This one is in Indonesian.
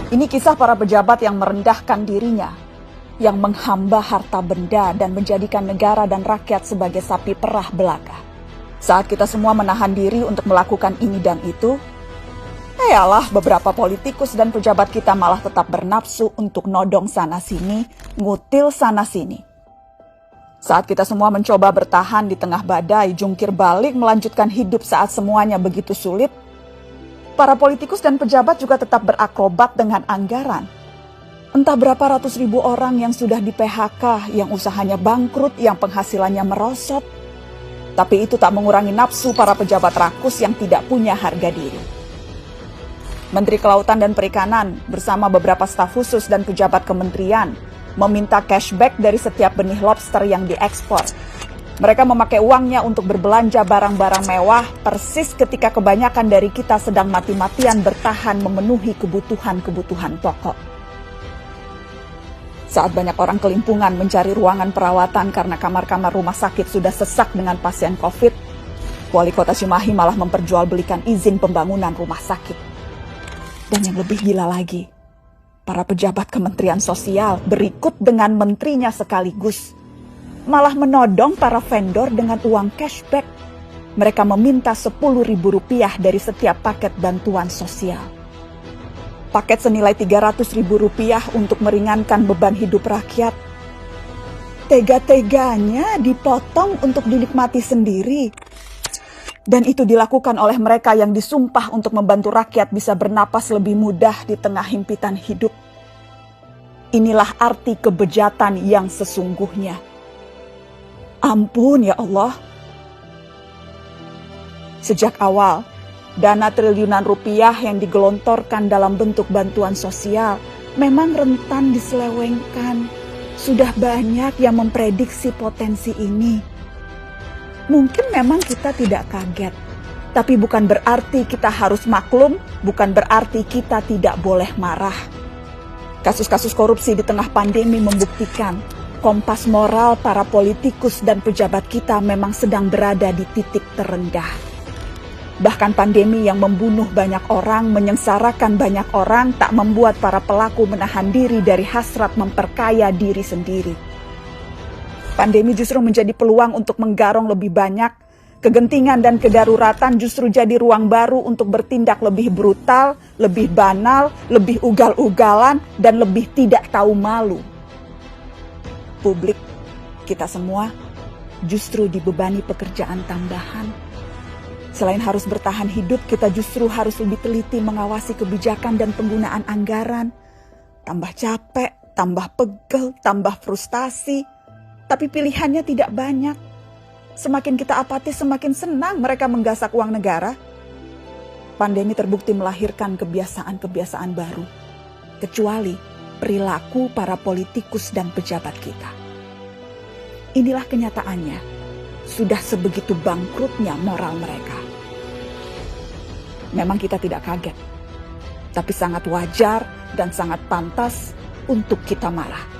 Ini kisah para pejabat yang merendahkan dirinya, yang menghamba harta benda dan menjadikan negara dan rakyat sebagai sapi perah belaka. Saat kita semua menahan diri untuk melakukan ini dan itu, yalah beberapa politikus dan pejabat kita malah tetap bernafsu untuk nodong sana-sini, ngutil sana-sini. Saat kita semua mencoba bertahan di tengah badai, jungkir balik melanjutkan hidup saat semuanya begitu sulit, para politikus dan pejabat juga tetap berakrobat dengan anggaran. Entah berapa ratus ribu orang yang sudah di PHK, yang usahanya bangkrut, yang penghasilannya merosot. Tapi itu tak mengurangi nafsu para pejabat rakus yang tidak punya harga diri. Menteri Kelautan dan Perikanan bersama beberapa staf khusus dan pejabat kementerian meminta cashback dari setiap benih lobster yang diekspor. Mereka memakai uangnya untuk berbelanja barang-barang mewah persis ketika kebanyakan dari kita sedang mati-matian bertahan memenuhi kebutuhan-kebutuhan pokok. Saat banyak orang kelimpungan mencari ruangan perawatan karena kamar-kamar rumah sakit sudah sesak dengan pasien COVID, Wali Kota Cimahi malah memperjualbelikan izin pembangunan rumah sakit. Dan yang lebih gila lagi, para pejabat Kementerian Sosial berikut dengan menterinya sekaligus malah menodong para vendor dengan uang cashback. Mereka meminta Rp10.000 dari setiap paket bantuan sosial. Paket senilai Rp300.000 untuk meringankan beban hidup rakyat. Tega-teganya dipotong untuk dinikmati sendiri. Dan itu dilakukan oleh mereka yang disumpah untuk membantu rakyat bisa bernapas lebih mudah di tengah himpitan hidup. Inilah arti kebejatan yang sesungguhnya. Ampun ya Allah. Sejak awal, dana triliunan rupiah yang digelontorkan dalam bentuk bantuan sosial memang rentan diselewengkan. Sudah banyak yang memprediksi potensi ini. Mungkin memang kita tidak kaget, tapi bukan berarti kita harus maklum, bukan berarti kita tidak boleh marah. Kasus-kasus korupsi di tengah pandemi membuktikan kompas moral para politikus dan pejabat kita memang sedang berada di titik terendah. Bahkan pandemi yang membunuh banyak orang, menyengsarakan banyak orang, tak membuat para pelaku menahan diri dari hasrat memperkaya diri sendiri. Pandemi justru menjadi peluang untuk menggarong lebih banyak. Kegentingan dan kedaruratan justru jadi ruang baru untuk bertindak lebih brutal, lebih banal, lebih ugal-ugalan, dan lebih tidak tahu malu. Publik, kita semua justru dibebani pekerjaan tambahan. Selain harus bertahan hidup, kita justru harus lebih teliti mengawasi kebijakan dan penggunaan anggaran. Tambah capek, tambah pegel, tambah frustasi. Tapi pilihannya tidak banyak. Semakin kita apatis, semakin senang mereka menggasak uang negara. Pandemi terbukti melahirkan kebiasaan-kebiasaan baru. Kecuali perilaku para politikus dan pejabat kita. Inilah kenyataannya, sudah sebegitu bangkrutnya moral mereka. Memang kita tidak kaget, tapi sangat wajar dan sangat pantas untuk kita marah.